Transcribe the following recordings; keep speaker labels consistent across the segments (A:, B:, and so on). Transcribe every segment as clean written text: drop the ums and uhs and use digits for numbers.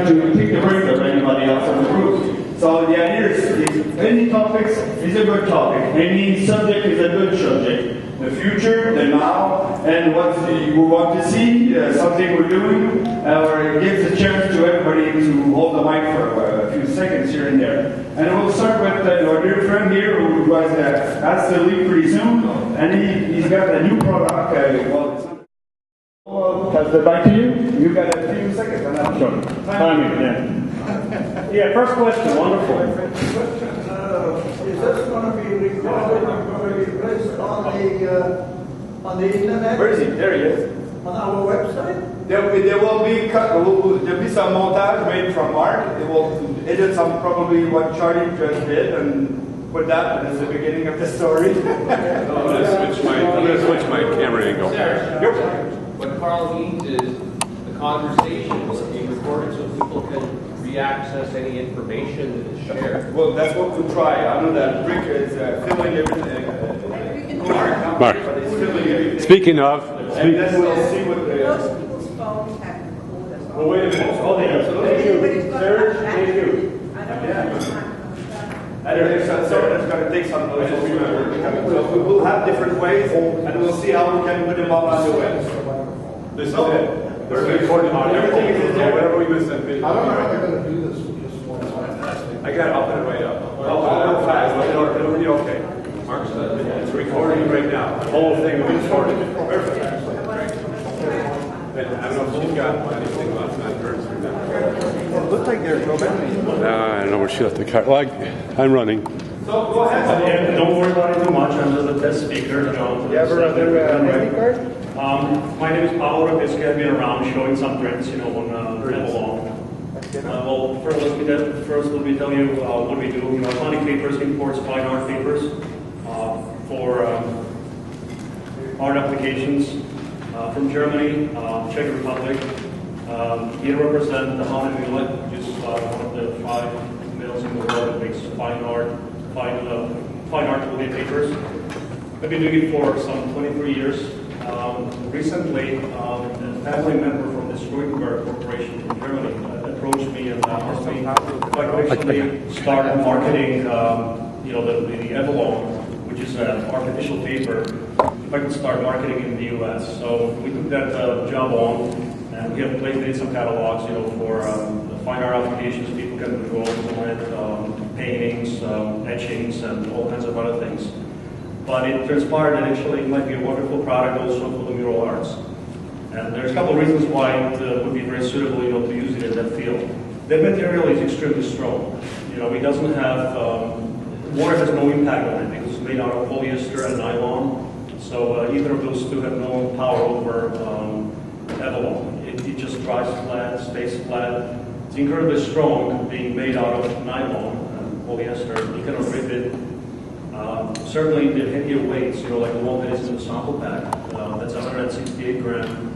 A: trying to take the break of anybody else in the group. So the idea is any topics is a good topic, any subject is a good subject. The future, the now, and what you want to see, something we're doing, or it gives a chance to everybody to hold the mic for a few seconds here and there. And we'll start with our dear friend here who was asked to leave pretty soon, and he's got a new product. I'll pass it back to you. You've got a few seconds on that.
B: Sure. Timing, yeah. Yeah, first question, wonderful.
C: Is this going to be recorded and going to be placed on the internet?
A: Where is he? There he is.
C: On our website?
A: There will be some montage made from Mark. It will edit some probably what Charlie just did and put that as the beginning of the story.
D: I'm going to switch my camera angle.
E: What Carl needs is the conversation being recorded so people can re-access any information that is shared.
A: Well, that's what we'll try. I know that Rick is filling everything. Mark. Is filling everything.
D: Speaking of,
A: And then we'll see what the...
F: Most people's phones have recorders.
B: Well, wait a minute. Hold on. Thank you. Serge, thank you.
F: I don't know.
A: I don't know, so that's going to take some noise. So we will have different ways, and we'll see how we can put them all on the web.
D: this is it. We're recording on everything is there. Whatever we miss that video.
C: I don't know how they're going to do this with just one.
D: I got it. I'll put it right up. I'll put it fast. It'll be okay. Mark said it's recording right now. The whole thing will be recorded. Perfect. I don't know if she's got anything left on hers.
C: It looked like they're programming.
D: I don't know where she left the car. Well, I'm running.
A: So go ahead.
B: Yeah, don't worry about it too much. I'm just a test speaker.
C: You ever identity card?
B: My name is Paolo Rabisky. I've been around showing some prints, on Avalon. Well, first let me tell you what we do. Atlantic Papers imports fine art papers for art applications from Germany, Czech Republic. Here represent the Hanne Millet, which is one of the 5 mills in the world that makes fine art papers. I've been doing it for some 23 years. Recently, a family member from the Freudenberg Corporation from Germany approached me and asked me if I could actually start marketing, the Avalon, which is an artificial paper, if I could start marketing in the U.S. So we took that job on, and we have placed some catalogs, for fine art applications. People can draw on it, paintings, etchings, and all kinds of other things. But it transpired that actually it might be a wonderful product also for the mural arts. And there's a couple of reasons why it would be very suitable, to use it in that field. That material is extremely strong. It doesn't have, water has no impact on it because it's made out of polyester and nylon. So either of those two have no power over Avalon. It just dries flat, stays flat. It's incredibly strong, being made out of nylon and polyester. You cannot rip it. Certainly the heavier weights, like the one that is in the sample pack, that's 168 gram,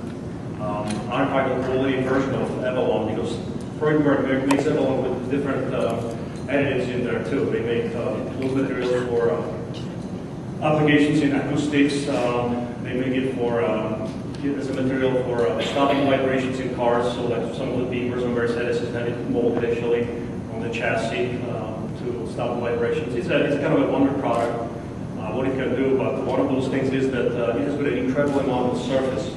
B: archival quality version of Avalon, because Freudenberg makes Avalon with different additives in there too. They make those materials for applications in acoustics. They make it for as a material for stopping vibrations in cars, so that some of the beamers on Mercedes had it molded actually on the chassis to stop vibrations. It's kind of a wonder product, what it can do, but one of those things is that it has got an incredible amount of surface.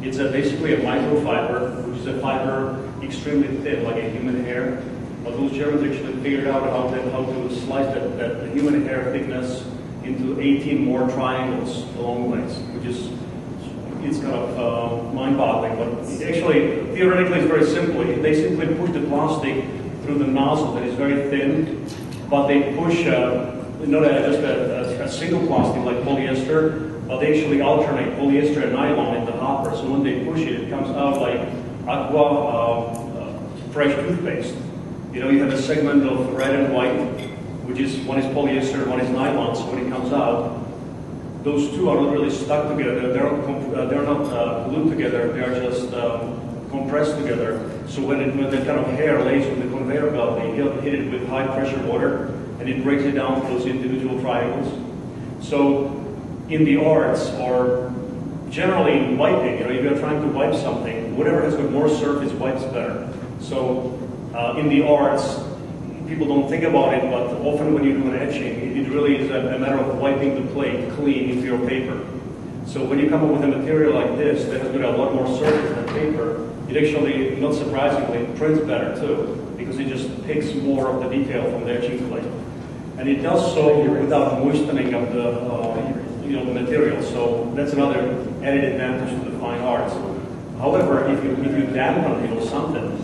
B: It's basically a microfiber, which is a fiber extremely thin, like a human hair. But those Germans actually figured out how to slice that human hair thickness into 18 more triangles along lengths, which is it's kind of mind-boggling. But actually, theoretically, it's very simple. They simply push the plastic through the nozzle that is very thin, but they push not just a single plastic like polyester, but they actually alternate polyester and nylon in the hopper. So when they push it, it comes out like aqua fresh toothpaste. You have a segment of red and white, which is one is polyester, one is nylon. So when it comes out, those two are not really stuck together. They're not glued together. They are just compressed together. So when the kind of hair lays on the conveyor belt, they hit it with high pressure water, and it breaks it down to those individual triangles. So in the arts, or generally in wiping, if you're trying to wipe something, whatever has got more surface wipes better. So In the arts, people don't think about it, but often when you do an etching, it really is a matter of wiping the plate clean into your paper. So when you come up with a material like this that has got a lot more surface than paper, it actually, not surprisingly, prints better too, because it just picks more of the detail from the etching plate. And it does so without moistening of the material. So that's another added advantage to the fine arts. However, if you dampen something,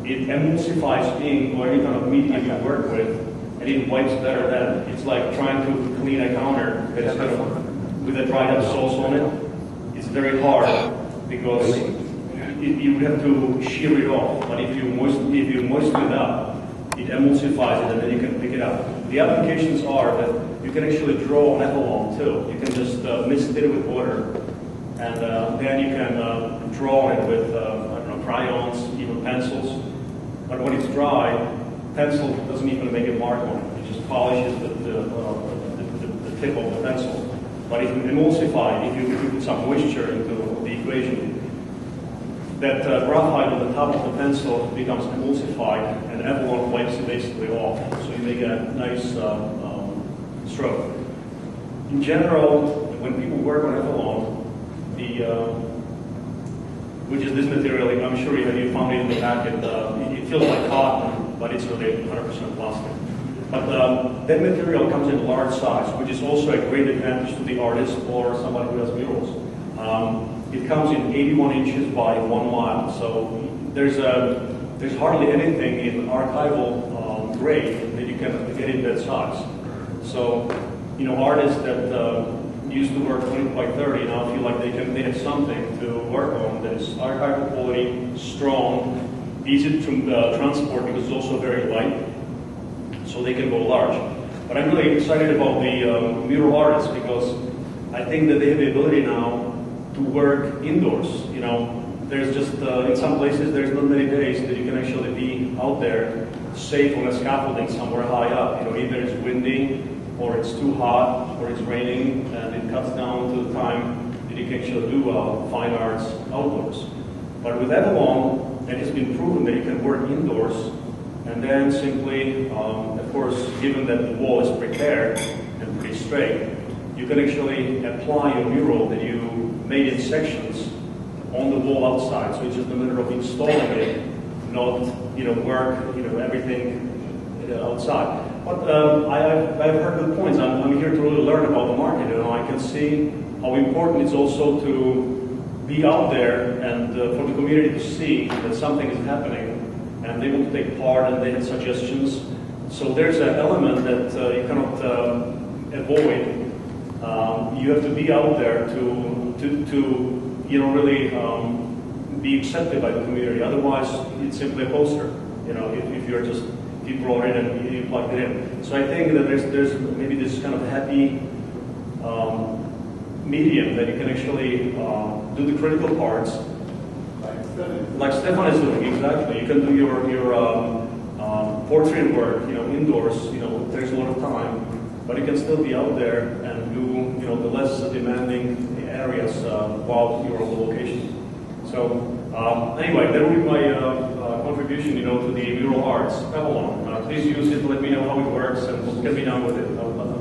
B: it emulsifies ink or any kind of medium you work with, and it wipes better than. It's like trying to clean a counter that is kind of with a dried up sauce on it. It's very hard because you have to shear it off. But if you moisten it up, it emulsifies it, and then you can pick it up. The applications are that you can actually draw on Epilogue too. You can just mist it with water, and then you can draw on it with crayons, even pencils. But when it's dry, pencil doesn't even make a mark on it. It just polishes the tip of the pencil. But if you emulsify, if you put some moisture into the equation, that graphite on the top of the pencil becomes emulsified, and Epilogue wipes it basically off. So you make a nice stroke. In general, when people work on Epilogue, which is this material, I'm sure you found it in the packet, it feels like cotton, but it's really 100% plastic. But that material comes in large size, which is also a great advantage to the artist or somebody who does murals. It comes in 81 inches by 1 mile, so there's hardly anything in archival grade that you can get in that size. So, artists that used to work 20 by 30 now feel like they have something to work on that is archival quality, strong, easy to transport because it's also very light, so they can go large. But I'm really excited about the mural artists because I think that they have the ability now to work indoors. There's just, in some places, there's not many days that you can actually be out there safe on a scaffolding somewhere high up. Either it's windy, or it's too hot, or it's raining, and it cuts down to the time that you can actually do fine arts outdoors. But with Epilogue, it has been proven that you can work indoors, and then simply, of course, given that the wall is prepared and pretty straight, you can actually apply a mural that you made in sections on the wall outside. So it's just a matter of installing it, not work everything outside. But I've heard good points. I'm here to really learn about the market. I can see how important it's also to be out there and for the community to see that something is happening and they want to take part and they have suggestions. So there's an element that you cannot avoid. You have to be out there to really be accepted by the community. Otherwise, it's simply a poster. If you're just you brought it and you plugged it in. So I think that there's maybe this kind of happy medium that you can actually do the critical parts. Like Stefan is doing, exactly. You can do your portrait work, indoors. There's a lot of time, but you can still be out there and do, the less demanding areas while you're on the location. So anyway, that will be my contribution, to the mural arts. Epilogue. Please use it. Let me know how it works and what can be done with it.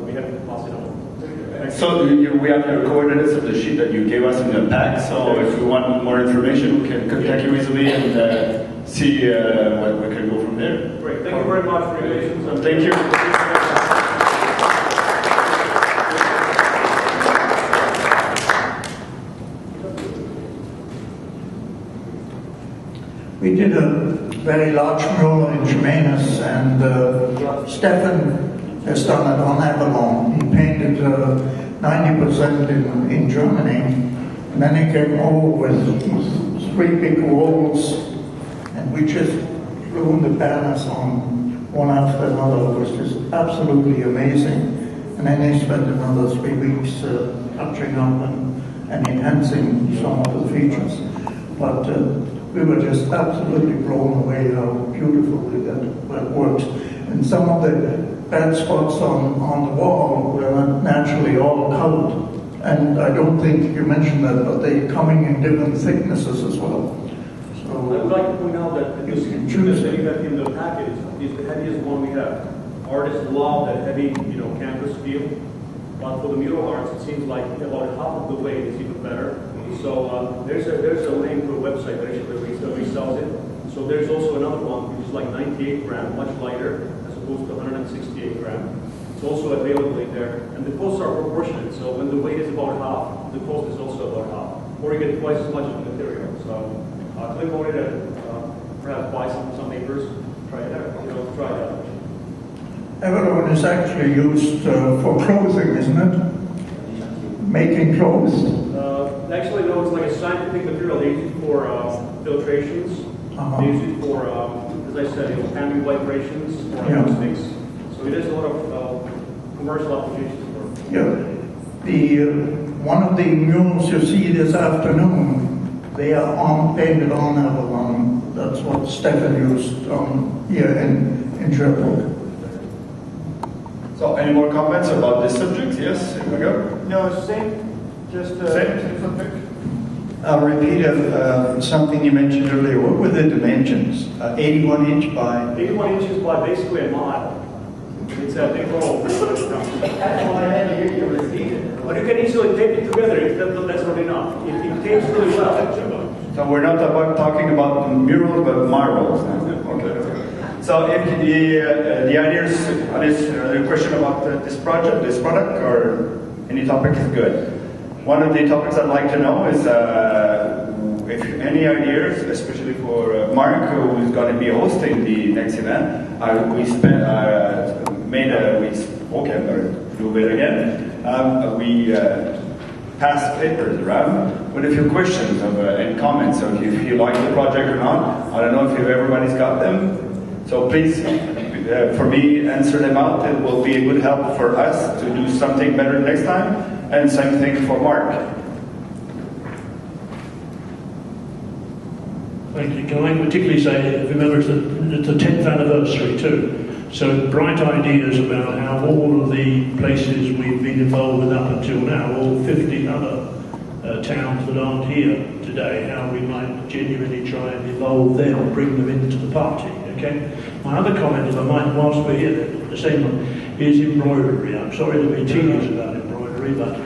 B: We have to pass it on.
A: So we have the coordinates of the sheet that you gave us in the pack. So if we want more information, we can contact you easily and see what we can go from there.
B: Great. Thank you very much for your patience.
A: Thank you.
C: We did a very large mural in Jimenez, and Stefan has done it on Avalon. He painted 90% in Germany, and then he came over with 3 big walls, and we just blew the banners on one after another. It was just absolutely amazing. And then he spent another 3 weeks touching up and enhancing some of the features. But we were just absolutely blown away how beautifully that works. And some of the bad spots on the wall were naturally all colored. And I don't think you mentioned that, but they're coming in different thicknesses as well. So
B: I would like to point out that the signature that you have in the package is the heaviest one we have. Artists love that heavy, canvas feel. But for the mural arts, it seems like about half of the weight is even better. So there's a link to a website that actually resells it. So there's also another one which is like 98 gram, much lighter, as opposed to 168 gram. It's also available in there, and the costs are proportionate. So when the weight is about half, the cost is also about half, or you get twice as much of the material. So click on it and perhaps buy some papers. Try it out. Try it out.
C: Everyone is actually used for clothing, isn't it? Making clothes.
B: Actually, no, it's like a scientific material. They use it for filtrations. They use it for, as I said, ambient vibrations or acoustics. So it has a lot of commercial applications for.
C: Yeah. One of the murals you see this afternoon, they are painted on Avalon. That's what Stefan used here in Sherbrooke.
A: So, any more comments about this subject? Yes, here we go.
G: No, same. Just
A: Same subject.
G: a repeat of something you mentioned earlier. What were the dimensions? 81 inch by?
B: 81 inches by basically a mile. It's a big roll.
G: That's why I had to hear you repeat it.
B: But you can easily tape it together. That's not enough. It tapes really well.
A: So we're not talking about murals, but marbles. Okay. So if the idea is the question about this project, this product, or any topic is good. One of the topics I'd like to know is if any ideas, especially for Mark, who is going to be hosting the next event. We spoke, I'm going to do it again. We passed papers around with a few questions and comments. So if you like the project or not, I don't know if everybody's got them. So please, for me, answer them out. It will be a good help for us to do something better next time. And same thing for Mark.
H: Thank you. Can I particularly say, remember it's the 10th anniversary too. So bright ideas about how all of the places we've been involved with up until now, all 50 other towns that aren't here today, how we might genuinely try and evolve them and bring them into the party. Okay. My other comment, if I might, whilst we're here, the same one, is embroidery. I'm sorry to be tedious about embroidery, but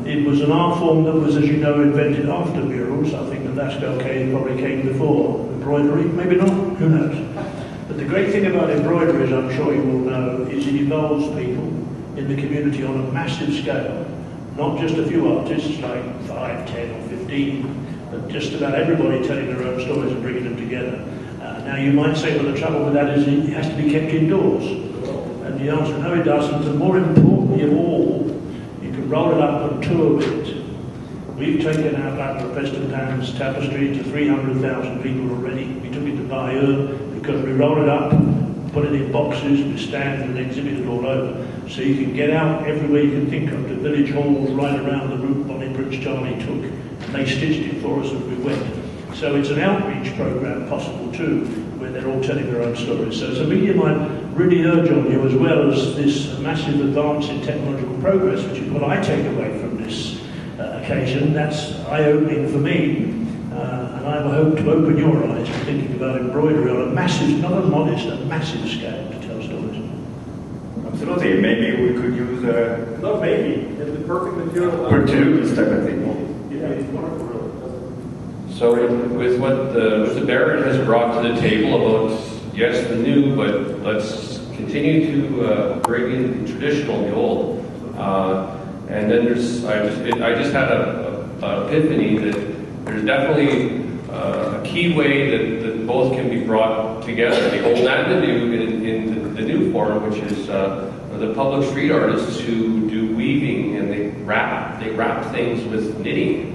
H: it was an art form that was, as you know, invented after murals. I think that's okay, it probably came before embroidery, maybe not, who knows. But the great thing about embroidery, as I'm sure you all know, is it involves people in the community on a massive scale. Not just a few artists, like 5, 10 or 15, but just about everybody telling their own stories and bringing them together. Now you might say, well, the trouble with that is it has to be kept indoors. And the answer, no it doesn't. And more importantly of all, you can roll it up and tour with it. We've taken our Butler Preston Town's tapestry to 300,000 people already. We took it to Bayeux because we rolled it up, put it in boxes with stands and exhibited all over. So you can get out everywhere you can think of, to village halls right around the route Bonnie Prince Charlie took. And they stitched it for us as we went. So it's an outreach program possible too, where they're all telling their own stories. So it's a medium I really urge on you, as well as this massive advance in technological progress, which is what I take away from this occasion. That's eye-opening for me, and I hope to open your eyes to thinking about embroidery on a massive, not a modest, a massive scale to tell stories.
A: Absolutely. Maybe we could use
B: Not maybe. It's the perfect material.
A: for two this type of thing.
B: Yeah, it's wonderful.
I: So with what the Barrett has brought to the table about, yes, the new, but let's continue to bring in the traditional, the old. And then I just had an epiphany that there's definitely a key way that both can be brought together, the old and the new, in the new form, which is the public street artists who do weaving, and they wrap things with knitting.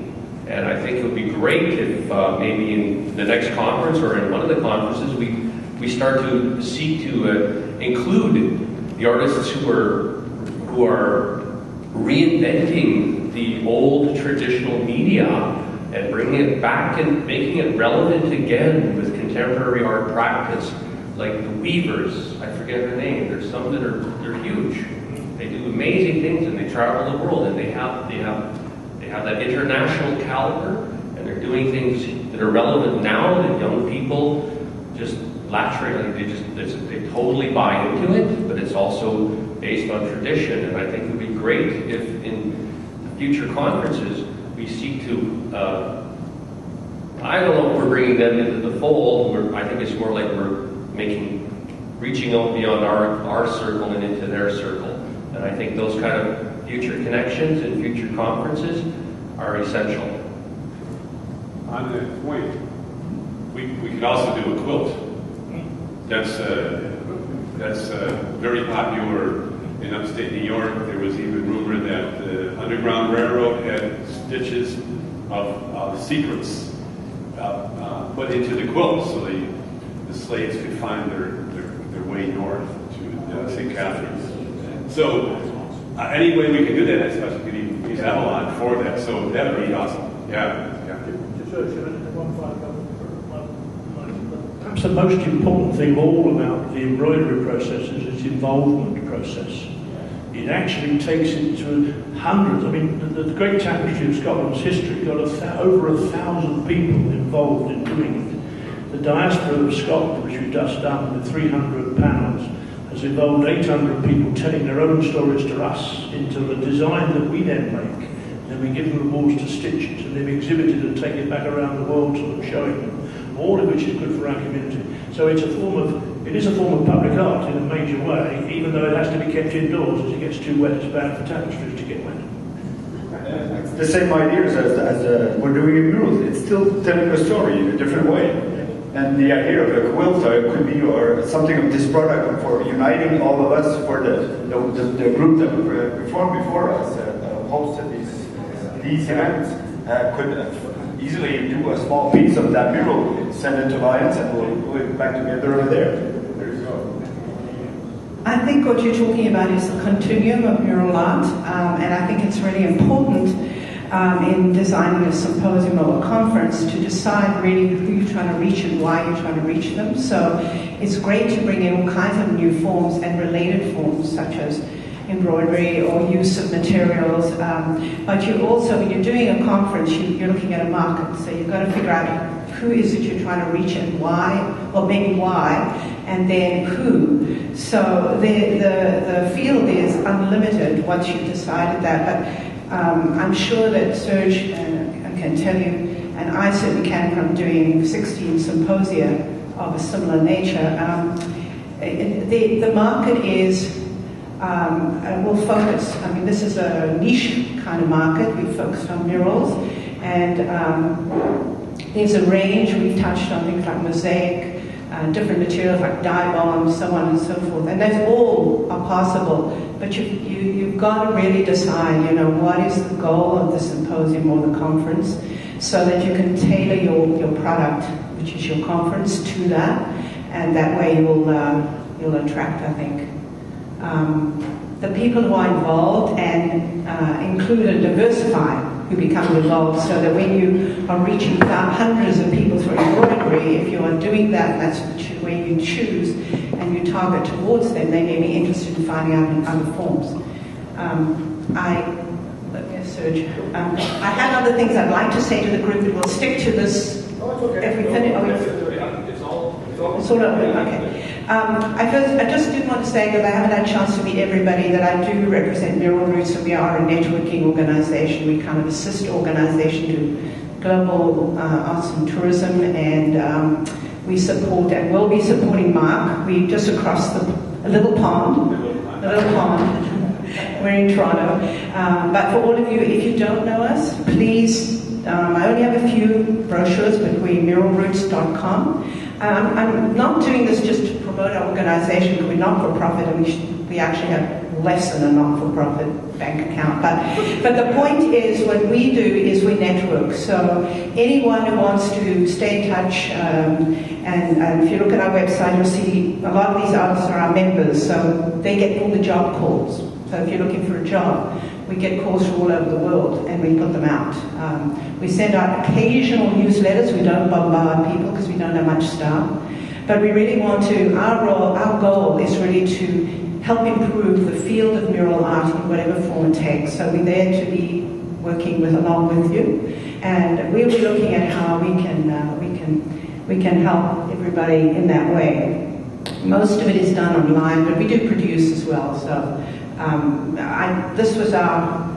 I: And I think it would be great if maybe in the next conference or in one of the conferences we start to seek to include the artists who are reinventing the old traditional media and bringing it back and making it relevant again with contemporary art practice, like the weavers. I forget their name. There's some that they're huge. They do amazing things and they travel the world, and they have that international caliber, and they're doing things that are relevant now that young people just latch right, like they totally buy into it, but it's also based on tradition. And I think it would be great if in future conferences we seek to, I don't know if we're bringing them into the fold. I think it's more like we're reaching out beyond our circle and into their circle. And I think those kind of future connections and future conferences are essential.
D: On that point, we could also do a quilt. That's very popular in upstate New York. There was even rumor that the Underground Railroad had stitches of secrets put into the quilt, so the slaves could find their way north to St. Catharines. So any way we can do that, especially we could even use Avalon for that. So that would be awesome. Yeah.
H: Perhaps the most important thing all about the embroidery process is its involvement process. It actually takes it to hundreds. I mean, the Great Tapestry of Scotland's history got over 1,000 people involved in doing it. The Diaspora of Scotland, which we've just done with £300, has involved 800 people telling their own stories to us into the design that we then make. Then we give them the walls to stitch it, and they've exhibited and take it back around the world to them, showing them, all of which is good for our community. So it is a form of public art in a major way, even though it has to be kept indoors. As it gets too wet, it's bad for tapestries to get wet.
A: It's the same ideas as we're doing in murals. It's still telling a story in a different way. And the idea of a quilt could be, or something of this product for uniting all of us, for the group that performed before us, hosted these events, could easily do a small piece of that mural, send it to Lions, and we'll put it back together over there. There you go.
F: I think what you're talking about is the continuum of mural art, and I think it's really important in designing a symposium or a conference to decide really who you're trying to reach and why you're trying to reach them. So it's great to bring in all kinds of new forms and related forms, such as embroidery or use of materials, but you also, when you're doing a conference, you're looking at a market, so you've got to figure out who is it you're trying to reach and why, or maybe why, and then who. So the field is unlimited once you've decided that, but I'm sure that Serge can tell you, and I certainly can from doing 16 symposia of a similar nature. The market is will focus. I mean, this is a niche kind of market. We focused on murals, and there's a range. We've touched on things like mosaic, different materials like dye bond, so on and so forth. And those all are possible, but you've got to really decide, what is the goal of the symposium or the conference, so that you can tailor your product, which is your conference, to that, and that way you'll attract, I think, the people who are involved, and include and diversify who become involved, so that when you are reaching hundreds of people through embroidery, if you are doing that, that's the way you choose, and you target towards them, they may be interested in finding out in other forms. Serge. I have other things I'd like to say to the group, but we'll stick to this. If we finish,
E: It's all
F: it's all over. Okay. I just did want to say that I haven't had a chance to meet everybody, that I do represent Mural Roots, and we are a networking organisation. We kind of assist organisation to global arts and tourism, and we support and will be supporting Mark. We just across a little pond. We're in Toronto. But for all of you, if you don't know us, please, I only have a few brochures, but we're muralroots.com. I'm not doing this just to promote our organisation, because we're not-for-profit, and we actually have less than a not-for-profit bank account. But the point is, what we do is we network. So anyone who wants to stay in touch, and if you look at our website, you'll see a lot of these artists are our members, so they get all the job calls. So if you're looking for a job, we get calls from all over the world, and we put them out. We send out occasional newsletters. We don't bombard people because we don't have much staff. But we really want to, our goal is really to help improve the field of mural art in whatever form it takes. So we're there to be working along with you, and we'll be looking at how we can help everybody in that way. Most of it is done online, but we do produce as well. So this was a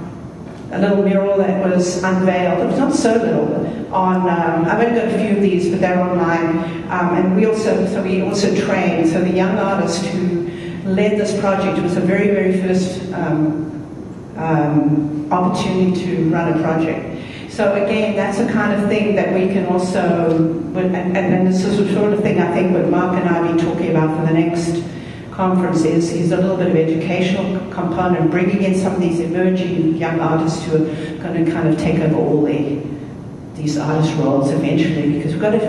F: little mural that was unveiled. It was not so little. I've only got a few of these, but they're online. And we also trained. So the young artist who led this project was the very, very first opportunity to run a project. So again, that's the kind of thing that we can also, and this is the sort of thing I think what Mark and I will be talking about for the next conference is a little bit of educational component, bringing in some of these emerging young artists who are going to kind of take over all these artist roles eventually, because we've got to,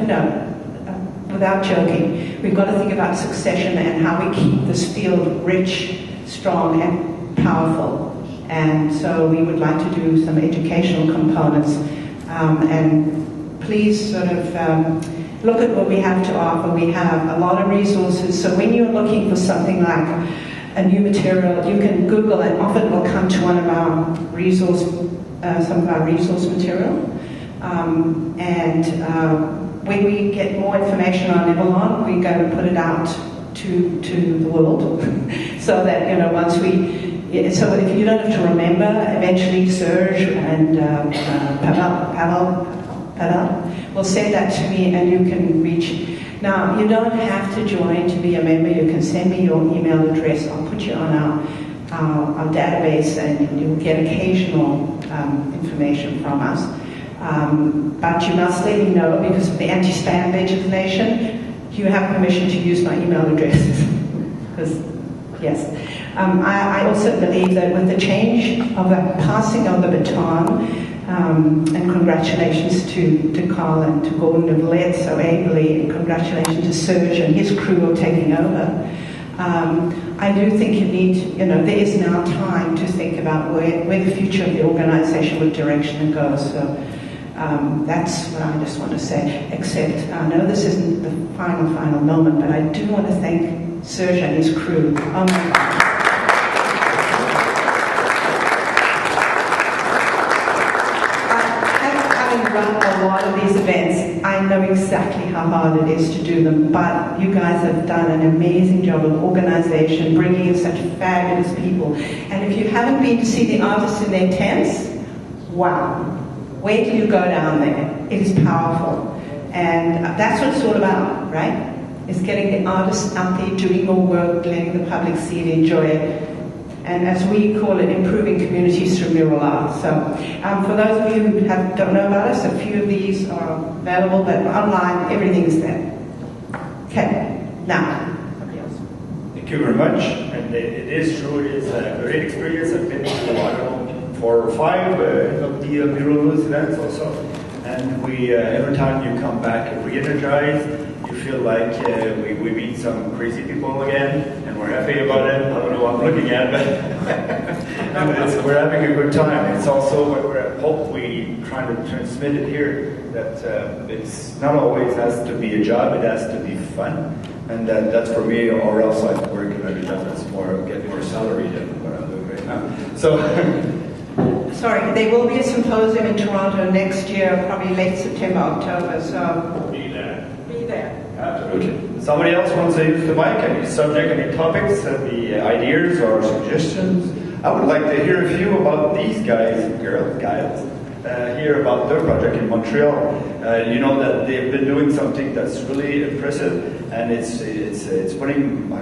F: without joking, we've got to think about succession and how we keep this field rich, strong, and powerful. And so we would like to do some educational components, and please sort of look at what we have to offer. We have a lot of resources, so when you're looking for something like a new material, you can Google it. Often it will come to one of our some of our resource material. When we get more information on Avalon, we go to put it out to the world, so that once so if you don't have to remember, eventually Serge and Pavel will send that to me, and you can reach. Now, you don't have to join to be a member. You can send me your email address. I'll put you on our database, and you'll get occasional information from us. But you must let me know, because of the anti-spam legislation, you have permission to use my email address. Because, yes. I also believe that with the change of the passing of the baton, and congratulations to Carl and to Gordon, who led so ably, and congratulations to Serge and his crew of taking over. I do think you need, there is now time to think about where the future of the organization, what direction it goes. So that's what I just want to say, except I know this isn't the final moment, but I do want to thank Serge and his crew. Oh my God. Run a lot of these events, I know exactly how hard it is to do them, but you guys have done an amazing job of organization, bringing in such fabulous people. And if you haven't been to see the artists in their tents, wow, wait till you go down there. It is powerful. And that's what it's all about, right? It's getting the artists out there doing more work, letting the public see it, enjoy it. And as we call it, improving communities through mural art. So for those of you who don't know about us, a few of these are available, but online, everything is there. Okay, now.
A: Thank you very much. And it is true, it is a great experience. I've been to 4 or 5 of the mural events also. And we, every time you come back re-energized, you feel like we meet some crazy people again, and we're happy about it. I don't know what I'm looking at, but we're having a good time. It's also what we're hopefully trying to transmit it here, that it's not always has to be a job, it has to be fun. And that's for me, or else I'd work in a job that's get more salary than what I'm doing right now. So.
F: Sorry, there will be a symposium in Toronto next year, probably late September, October, so...
A: Be there.
F: Be there.
A: Absolutely. Somebody else wants to use the mic? Any subject, any topics, any ideas or suggestions? I would like to hear a few about these guys, girls, hear about their project in Montreal. You know that they've been doing something that's really impressive, and it's putting, I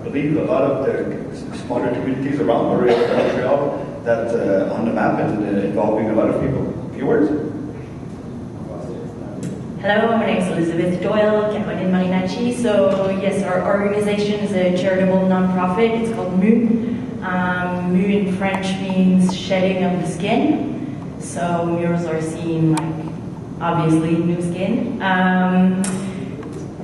A: believe, a lot of the smaller communities around Montreal that on the map, and involving a lot of people. A few words?
J: Hello, my name is Elizabeth Doyle, Caroline Marinacci. So yes, our organization is a charitable non-profit. It's called MU. MU in French means shedding of the skin. So murals are seen like, obviously, new skin.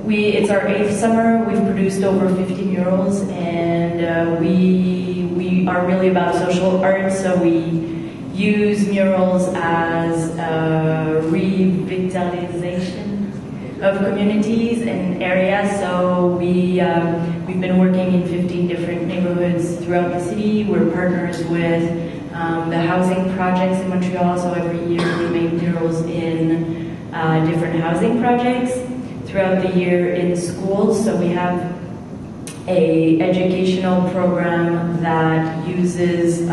J: It's our 8th summer. We've produced over 50 murals, and we are really about social art. So we use murals as a revitalization of communities and areas. So we've been working in 15 different neighborhoods throughout the city. We're partners with the housing projects in Montreal. So every year we make murals in different housing projects throughout the year in schools. So we have a educational program that uses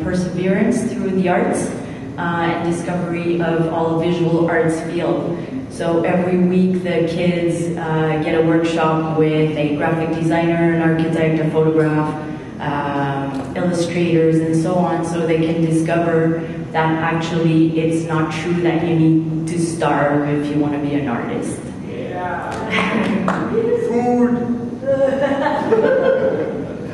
J: perseverance through the arts and discovery of all visual arts field. So every week the kids get a workshop with a graphic designer, an architect, a photograph, illustrators, and so on, so they can discover that actually it's not true that you need to starve if you want to be an artist.
F: Yeah.
C: Food.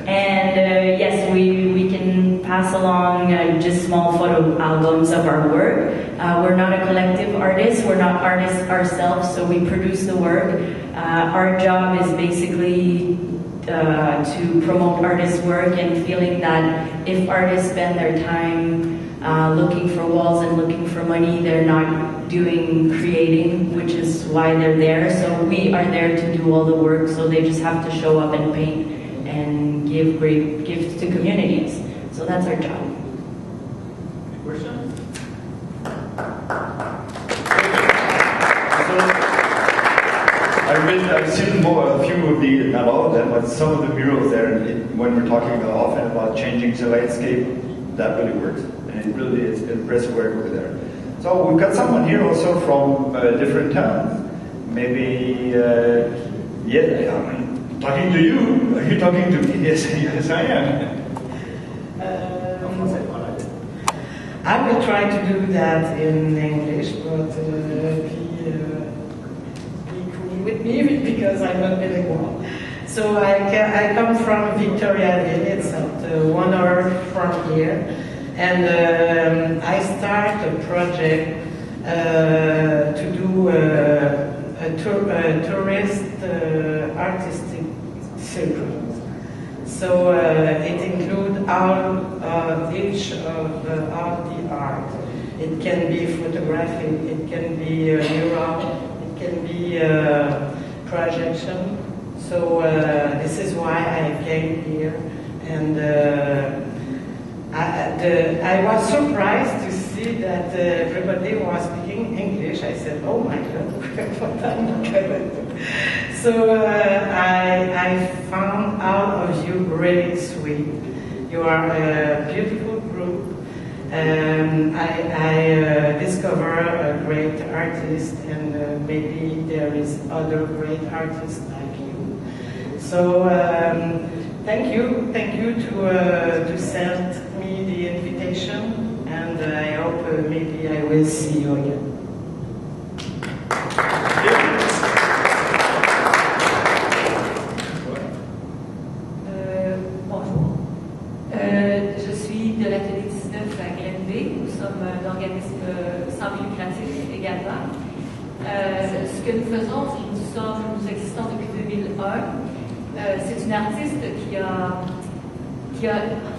J: And yes, we can pass along just small photo albums of our work. We're not a collective artist, we're not artists ourselves, so we produce the work. Our job is basically to promote artists' work, and feeling that if artists spend their time looking for walls and looking for money, they're not doing creating, which is why they're there. So we are there to do all the work, so they just have to show up and paint and give great gifts to communities. So that's our job.
B: Any questions?
G: I've seen a few of the, not all of them, but some of the murals there, and when we're talking often about changing the landscape, that really works. And it's impressive work over there. So we've got someone here also from different towns. Maybe, I'm talking to you. Are you talking to me? Yes, yes I am.
F: I will try to do that in English, but be cool with me because I'm not bilingual. So I come from Victoriaville, it's at 1 hour from here, and I start a project to do a tourist artistic circle. So it includes each of all the art. It can be photography, it can be mural, it can be projection. So this is why I came here, and I was surprised to see that everybody was speaking English. I said, "Oh my God, what am I gonna do?" So I found all of you really sweet. You are a beautiful group. I discover a great artist, and maybe there is other great artists like you. So thank you to send me the invitation, and I hope maybe I will see you again.
K: Bonjour. Je suis de l'atelier 19 à Grenby. Nous sommes un organisme sans but lucratif également. Ce que nous faisons, c'est que nous existons depuis 2001. C'est une artiste qui a,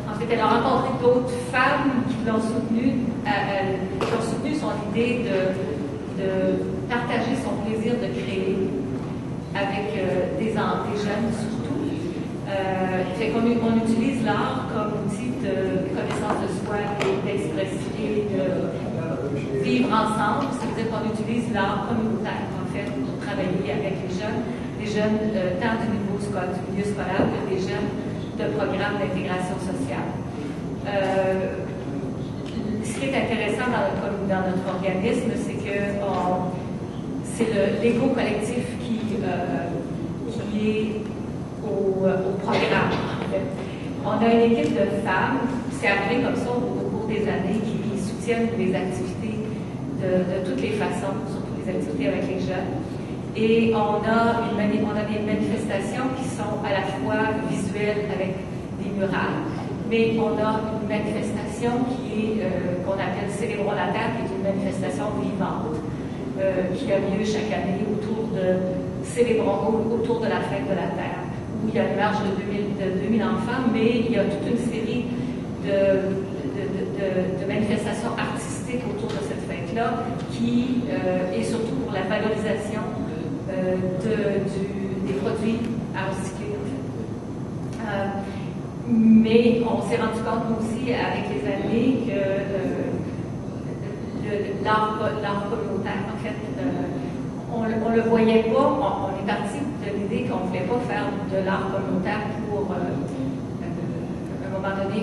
K: en fait, elle a rencontré d'autres femmes qui l'ont soutenue, qui ont soutenu son idée de partager son plaisir de créer avec des jeunes surtout. Fait qu'on utilise l'art comme outil de connaissance de soi et d'expresser, de vivre ensemble. C'est-à-dire qu'on utilise l'art communautaire, en fait, pour travailler avec les jeunes tant du milieu scolaire que des jeunes de programmes d'intégration sociale. Ce qui est intéressant dans notre organisme, c'est que c'est l'ego collectif qui est au programme. En fait. On a une équipe de femmes, c'est arrivé comme ça au cours des années, qui soutiennent les activités de toutes les façons, surtout les activités avec les jeunes. Et on a des manifestations qui sont à la fois visuelles avec des murales, mais on a une manifestation qu'on appelle Célébrons la Terre, qui est une manifestation vivante, qui a lieu chaque année autour de la fête de la Terre, où il y a une marge de 2000 enfants, mais il y a toute une série de manifestations artistiques autour de cette fête-là, qui est surtout pour la valorisation des produits artistiques. Mais on s'est rendu compte aussi avec les années que l'art communautaire, en fait, on le voyait pas. On est parti de l'idée qu'on ne voulait pas faire de l'art communautaire pour, à un moment donné,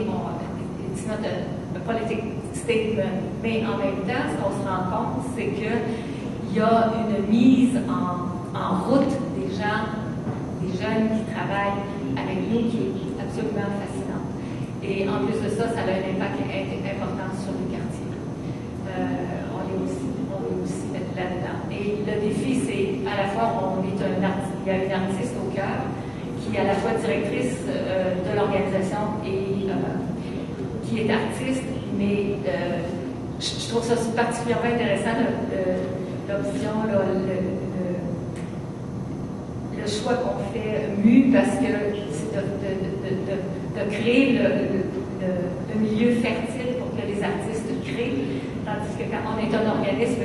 K: it's not a politic statement, mais en même temps, ce qu'on se rend compte, c'est qu'il y a une mise en route des jeunes qui travaillent avec nous qui est absolument fascinante. Et en plus de ça, ça a un impact important sur le quartier. On est aussi là-dedans. Et le défi, c'est à la fois, il y a une artiste au cœur qui est à la fois directrice de l'organisation et qui est artiste, mais je trouve ça particulièrement intéressant, l'option, le choix qu'on fait MU, parce que c'est de créer le milieu fertile pour que les artistes créent, tandis que quand on est un organisme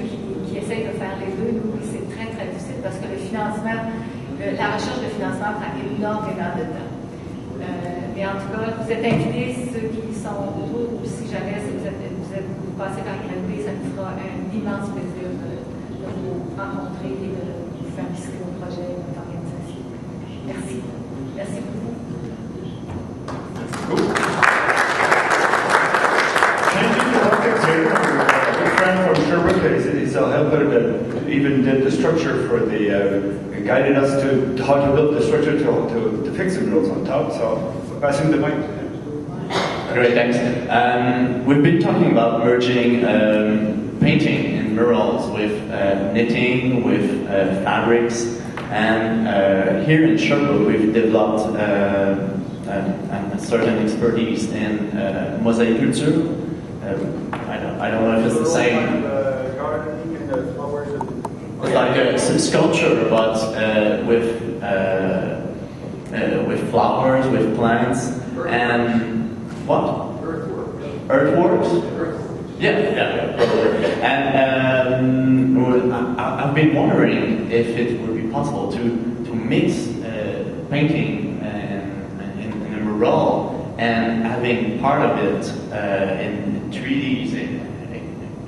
K: qui essaye de faire les deux, nous, c'est très, très difficile parce que le financement, la recherche de financement prend énormément de temps. Mais en tout cas, vous êtes invités, ceux qui sont autour, ou si jamais vous passez par Grenby, ça nous fera un immense plaisir de vous rencontrer et de vous faire visiter au projet de notre organisation. Merci. Merci beaucoup.
G: Changing the topics here, a good friend from Sherbrooke is a helper that even did the structure for the, guided us to how to build the structure to fix the murals on top. So passing the mic.
L: Great, thanks. We've been talking about merging painting and murals with knitting, with fabrics, and here in Sherbrooke we've developed a certain expertise in mosaic culture. I don't know if it's the same.
G: Gardening and the flowers.
L: It's like a sculpture, but with flowers, with plants, and what? Earthworks. Yeah. And I've been wondering if it would be possible to mix painting in a mural and having part of it in 3Ds,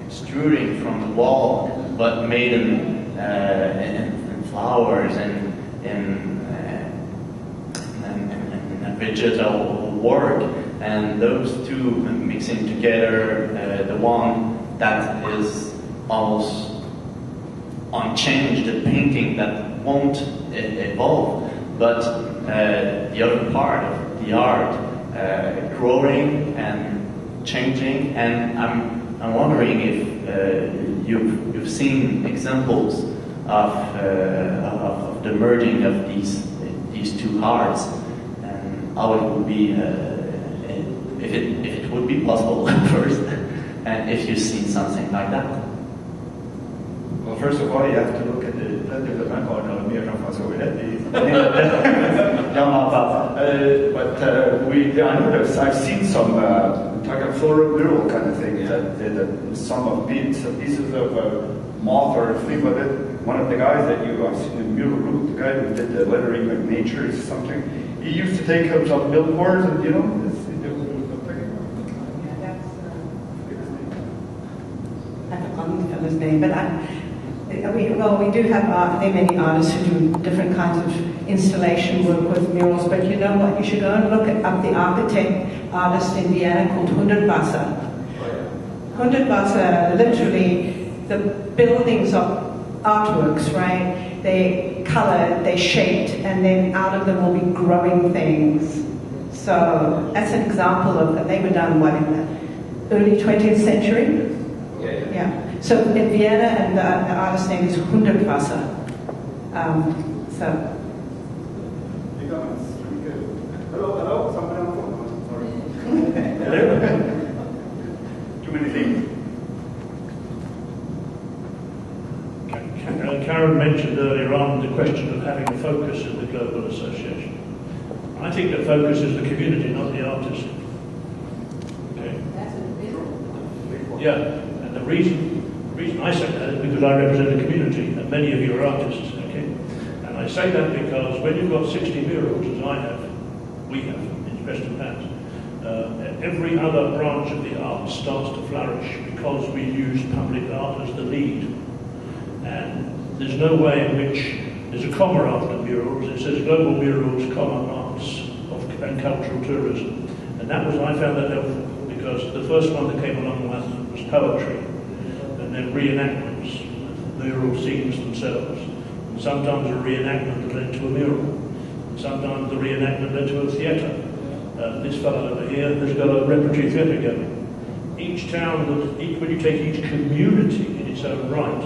L: extruding from the wall, but made in flowers and in vegetal work, and those two mixing together, the one that is almost unchanged, the painting that won't evolve, but the other part of the art growing and changing. And I'm wondering if you've seen examples of the merging of these two arts, and how it would be if it would be possible first, and if you've seen something like that.
G: Well, first of all, you have to look at the development on I know I've seen some like a floral mural kind of thing that did some of pieces of moth or thing with it. One of the guys that I've seen in the mural group, the guy who did the lettering like nature or something, he used to take up some billboards and
F: I forgot the fellow's name, but we do have many artists who do different kinds of installation work with murals, but you know what, you should go and look up the artist in Vienna called Hundertwasser. Hundertwasser, literally, the buildings are artworks, right? They colored, they shaped, and then out of them will be growing things. So that's an example of that. They were done, what, in the early 20th century? Yeah. So in Vienna, and the artist's name is Hundertwasser.
G: Hello, somebody on the phone? Sorry. Hello? Too many things.
H: Karen mentioned earlier on the question of having a focus in the Global Association. I think the focus is the community, not the artist. Okay. Yeah, and the reason I say that is because I represent a community, and many of you are artists. Okay, and I say that because when you've got 60 murals, as we have in Preston Pans, every other branch of the arts starts to flourish because we use public art as the lead. And there's no way in which there's a comma after murals. It says Global Murals, Arts and Cultural Tourism. And that was, I found that helpful because the first one that came along was poetry, and then reenactments, mural scenes themselves. And sometimes a reenactment led to a mural. And sometimes the reenactment led to a theatre. This fellow over here has got a repertory theatre going. Each town, when you take each community in its own right,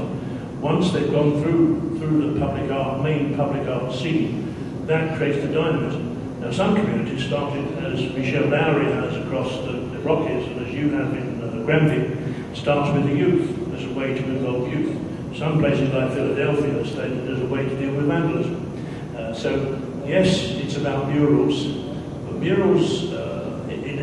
H: once they've gone through the public art, main public art scene, that creates the dynamism. Now some communities started, as Michel Lowry has across the Rockies, and as you have in Granby, starts with the youth as a way to involve youth. Some places like Philadelphia stated as a way to deal with vandalism. So yes, it's about murals, but murals, in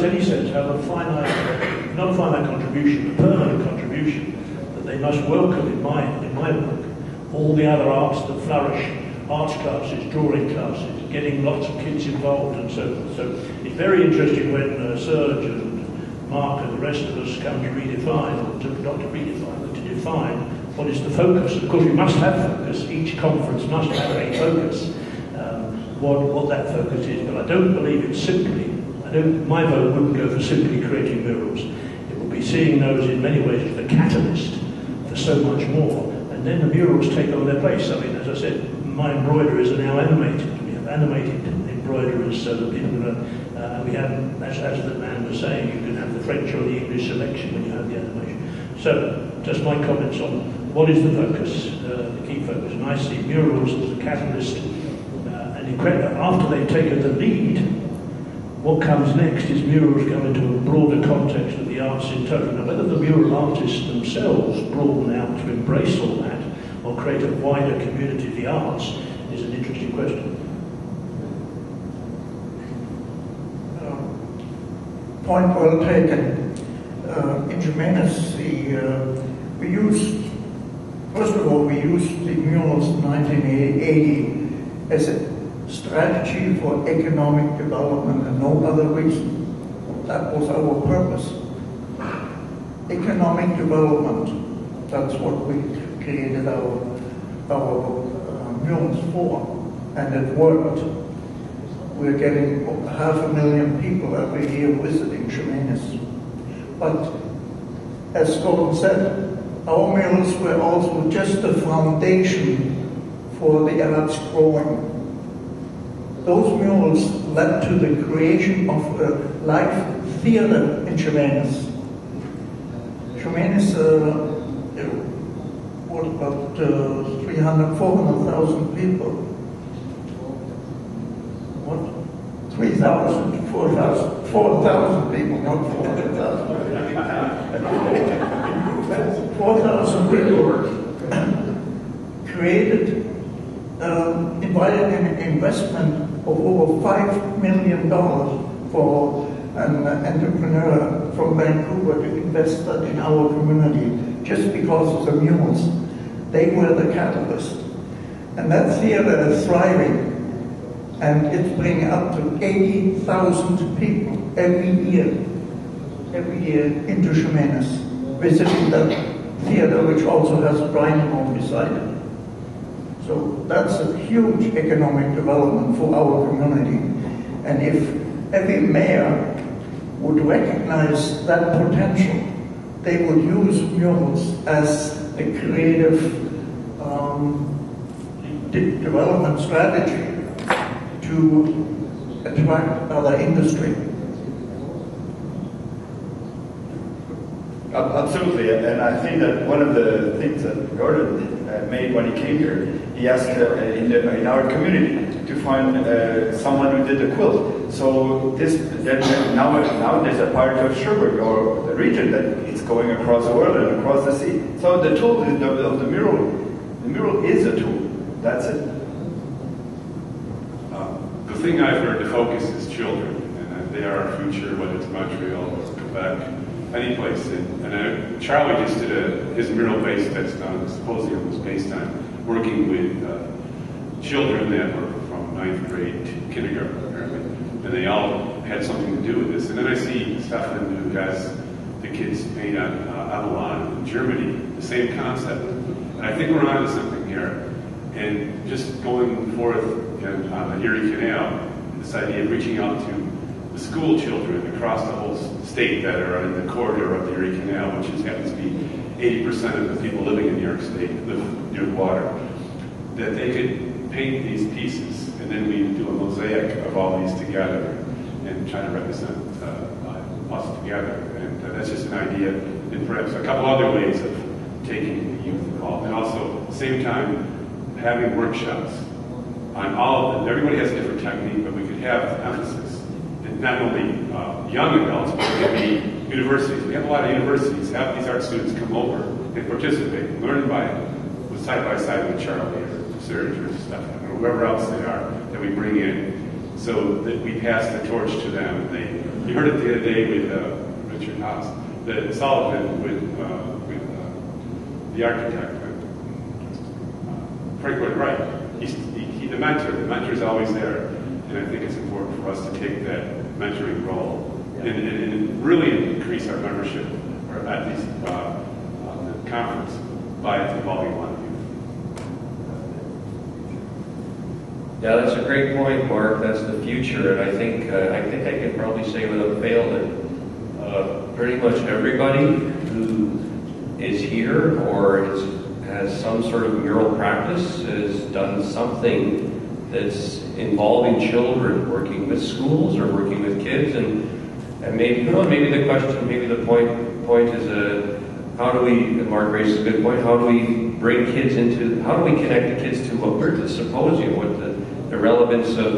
H: any sense, have a finite, not a finite contribution, a permanent contribution that they must welcome in my book. All the other arts that flourish, arts classes, drawing classes, getting lots of kids involved and so forth. So it's very interesting when Serge and Mark and the rest of us come to redefine, or not to redefine, but to define what is the focus. Of course, we must have focus. Each conference must have a focus, what that focus is. But I don't believe it's simply, my vote wouldn't go for simply creating murals. It would be seeing those in many ways as the catalyst for so much more. And then the murals take on their place. I mean, as I said, my embroideries are now animated. We have animated embroideries so that people can, we have, as the man was saying, you can have the French or the English selection when you have the animation. So, just my comments on what is the focus, the key focus. And I see murals as a catalyst, and after they've taken the lead, what comes next is murals go into a broader context of the arts in total. Now, whether the mural artists themselves broaden out to embrace all that, or create a wider community of the arts, is an interesting question.
C: Point well taken. In Jimenez, we used the murals in 1980 as a strategy for economic development and no other reason. That was our purpose. Economic development, that's what we created our murals for, and it worked. We're getting 500,000 people every year visiting Jimenez. But as Gordon said, our murals were also just the foundation for the arts growing. Those murals led to the creation of a live theater in Jimenez. Jimenez, what about 400,000 people? What? 3,000, 4,000 people, not 400,000. 4,000 people created, invited an investment of over $5 million for an entrepreneur from Vancouver to invest that in our community just because of the murals. They were the catalyst. And that theater is thriving, and it's bringing up to 80,000 people every year into Jimenez, visiting that theater, which also has a dining room beside it. So that's a huge economic development for our community. And if every mayor would recognize that potential, they would use murals as a creative development strategy to attract other industry.
G: Absolutely, and I think that one of the things that Gordon made when he came here, he asked in our community to find someone who did a quilt. So now there's a part of Sherbrooke or the region that it's going across the world and across the sea. So the tool of the mural is a tool. That's it.
M: The thing I've heard, the focus is children, and they are our future, whether it's Montreal or Quebec, any place. And Charlie just did his mural-based symposium was based on working with children that were from 9th grade to kindergarten, apparently. And they all had something to do with this. And then I see Stefan, who has the kids paint on Avalon in Germany, the same concept. And I think we're onto something here. And just going forth on the Erie Canal, this idea of reaching out to the school children across the whole state that are in the corridor of the Erie Canal, which happens to be 80% of the people living in New York State live near water, that they could paint these pieces, and then we do a mosaic of all these together and try to represent us together. And that's just an idea, and perhaps a couple other ways of taking the youth involved. And also, at the same time, having workshops on all of them. Everybody has a different technique, but we could have emphasis. And not only young adults, but it could be universities. We have a lot of universities have these art students come over and participate, learn side by side with Charlie or Serge or Stefan or whoever else they are that we bring in, so that we pass the torch to them. And you heard it the other day with Richard Haas, that Sullivan with the architect, Frank Lloyd Wright. He's the mentor. The mentor is always there, and I think it's important for us to take that mentoring role and really increase our membership, or at least the conference, by involving one of you.
I: Yeah, that's a great point, Mark. That's the future, and I think I can probably say without fail that pretty much everybody who is here or has some sort of mural practice has done something that's involving children, working with schools or working with kids, and maybe the question, maybe the point is how do we? And Mark raises a good point. How do we bring kids into? How do we connect the kids to the symposium? What the relevance of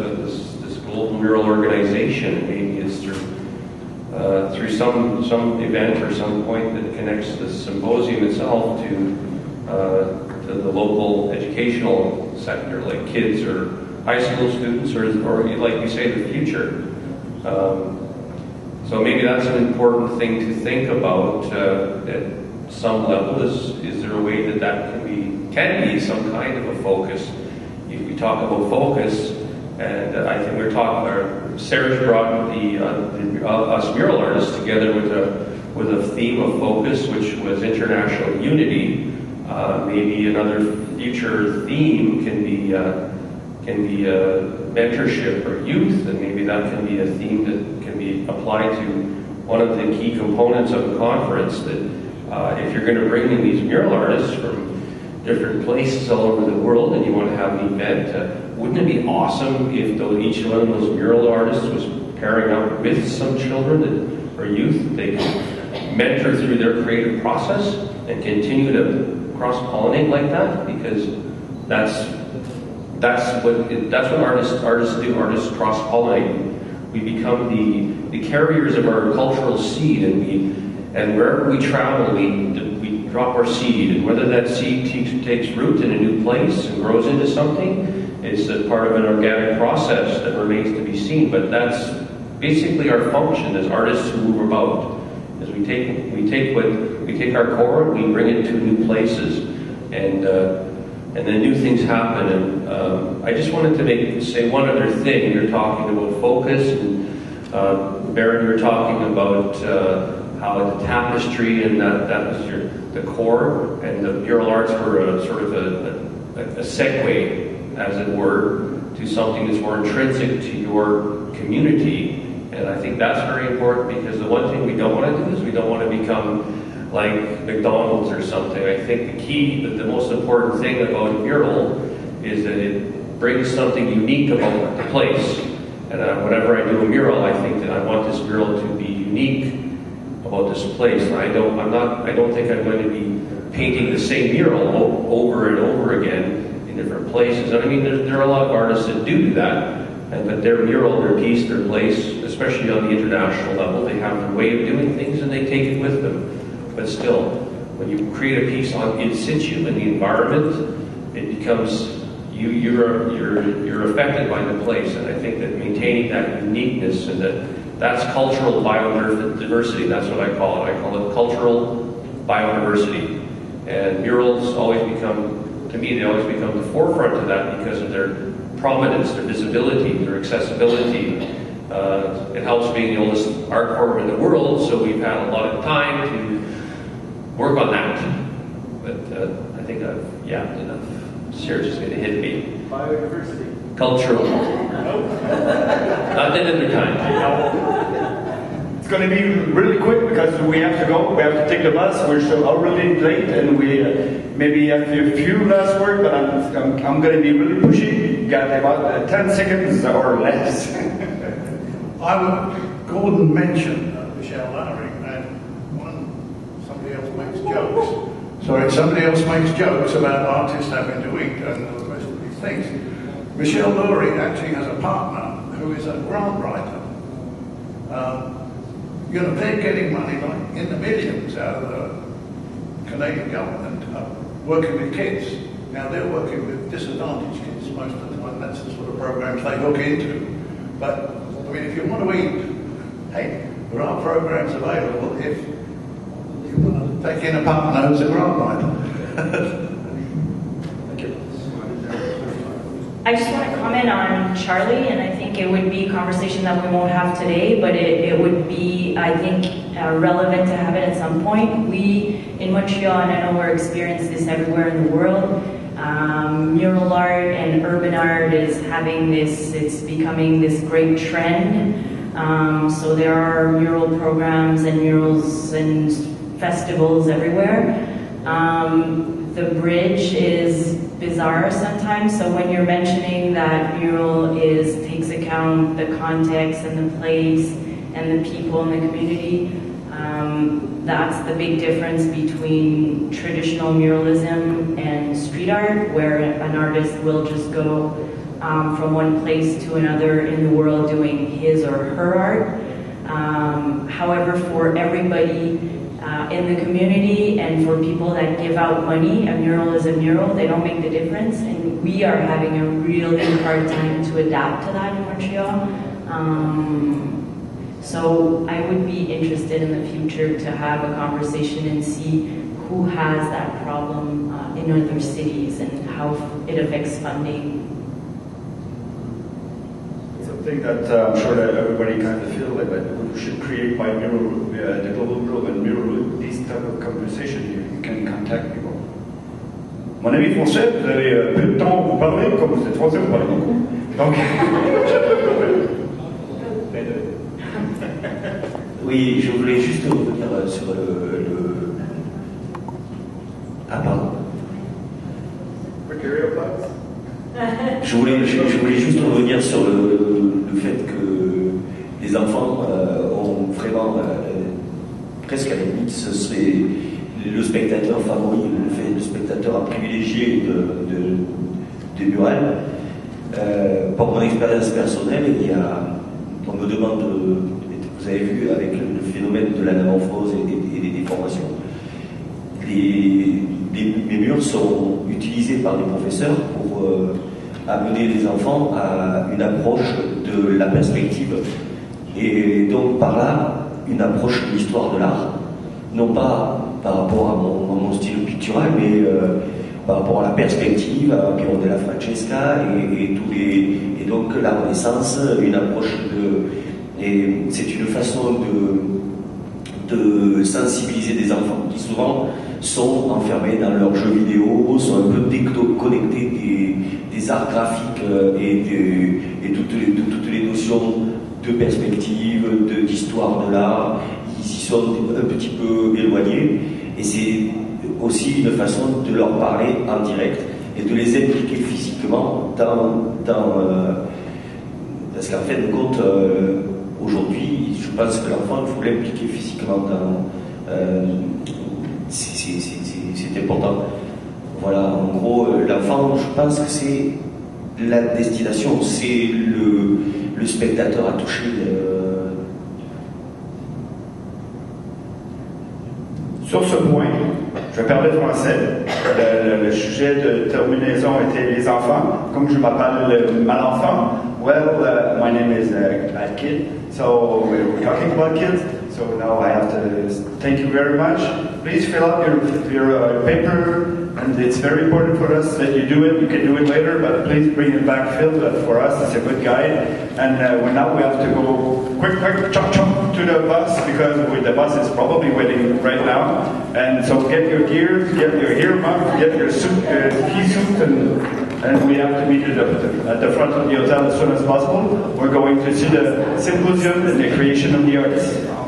I: this Global Mural organization? Maybe is through some event or some point that connects the symposium itself to the local educational sector, like kids or high school students, or like you say, the future. So maybe that's an important thing to think about at some level. Is there a way that can be some kind of a focus? If we talk about focus, and I think we're talking. Serge brought us mural artists together with a theme of focus, which was international unity. Maybe another future theme can be mentorship or youth, and maybe that can be a theme that can be applied to one of the key components of a conference. That if you're going to bring in these mural artists from different places all over the world, and you want to have an event, wouldn't it be awesome if each one of those mural artists was pairing up with some children or youth that they could mentor through their creative process and continue to cross-pollinate like that? Because that's what artists do. Artists cross-pollinate. We become the carriers of our cultural seed, and wherever we travel, we drop our seed, and whether that seed takes root in a new place and grows into something, it's a part of an organic process that remains to be seen. But that's basically our function as artists who move about. As we take our core and we bring it to new places, and then new things happen. And I just wanted to say one other thing. You're talking about focus, and Baron, you're talking about how the tapestry and that was the core, and the mural arts were sort of a segue, as it were, to something that's more intrinsic to your community. And I think that's very important, because the one thing we don't want to do is we don't want to become like McDonald's or something. I think the most important thing about a mural is that it brings something unique about the place. And whenever I do a mural, I think that I want this mural to be unique about this place. And I don't think I'm going to be painting the same mural over and over again in different places. And I mean, there are a lot of artists that do that. But their mural, their piece, their place, especially on the international level, they have their way of doing things and they take it with them. But still, when you create a piece in situ in the environment, it becomes you're affected by the place. And I think that maintaining that uniqueness, and that's cultural biodiversity. That's what I call it. I call it cultural biodiversity. And murals always become the forefront of that because of their prominence, their visibility, their accessibility, It helps being the oldest art form in the world, so we've had a lot of time to work on that. But I think enough. Serge is going to hit me.
D: Biodiversity.
I: Cultural. Not another time.
A: It's going to be really quick because we have to go. We have to take the bus. We're still already late, and we maybe have a few last words. But I'm going to be really pushy. You got about 10 seconds or less.
C: Gordon mentioned Michelle Lowry, and somebody else makes jokes. Somebody else makes jokes about artists having to eat and all the rest of these things. Michelle Lowry actually has a partner who is a grant writer. They're getting money like in the millions out of the Canadian government working with kids. Now they're working with disadvantaged kids most of the time. That's the sort of programs they look into. But I mean, if you want to eat, hey, there are programs available if you want to take in a partner who's a grant writer.
J: I just want to comment on Charlie, and I think it would be a conversation that we won't have today, but it would be, I think, relevant to have it at some point. We, in Montreal, and I know we're experiencing this everywhere in the world, mural art and urban art is having this, it's becoming this great trend. So there are mural programs and murals and festivals everywhere. The bridge is bizarre sometimes, so when you're mentioning that mural takes account the context and the place and the people in the community, that's the big difference between traditional muralism and street art, where an artist will just go from one place to another in the world doing his or her art. However, for everybody in the community and for people that give out money, a mural is a mural. They don't make the difference, and we are having a really hard time to adapt to that in Montreal. So I would be interested in the future to have a conversation and see who has that problem in other cities and how it affects funding.
G: Something that I'm sure that everybody kind of feel like that we should create by mural, the Global Mural and Mural, this type of conversation here. You can contact people.
A: Mon ami français, vous avez peu de temps pour parler, comme vous êtes français, vous parlez beaucoup. Donc.
N: Oui, je voulais juste revenir sur le... Ah, pardon. Je voulais juste revenir sur le fait que les enfants ont vraiment, presque à la limite, ce serait le spectateur favori, le spectateur privilégié des murales. Pour mon expérience personnelle, on me demande, vous avez vu avec le phénomène de l'anamorphose et des déformations, mes murs sont utilisés par des professeurs pour amener les enfants à une approche de la perspective et donc par là une approche de l'histoire de l'art, non pas par rapport à mon style pictural, mais par rapport à la perspective, à Piron de la Francesca et donc la Renaissance, une approche et c'est une façon de sensibiliser des enfants qui souvent sont enfermés dans leurs jeux vidéo, sont un peu déconnectés des arts graphiques et toutes les notions de perspective, d'histoire de l'art, ils y sont un petit peu éloignés. Et c'est aussi une façon de leur parler en direct et de les impliquer physiquement parce qu'en fait de compte, aujourd'hui, je pense que l'enfant, il faut l'impliquer physiquement c'est important. Voilà, en gros, l'enfant, je pense que c'est la destination, c'est le spectateur à toucher.
A: Sur ce point, je vais parler français. Le sujet de terminaison était les enfants. Comme je m'appelle Malenfant, well, my name is a kid, so we're talking about kids. So
G: So now I have to thank you very much. Please fill out your paper, and it's very important for us that you do it. You can do it later, but please bring it back filled. For us, it's a good guide. And now we have to go quick, chop to the bus, because the bus is probably waiting right now. And so get your gear, get your earmuff, get your suit, ski suit, and we have to meet at the front of the hotel as soon as possible. We're going to see the symposium and the creation of the arts.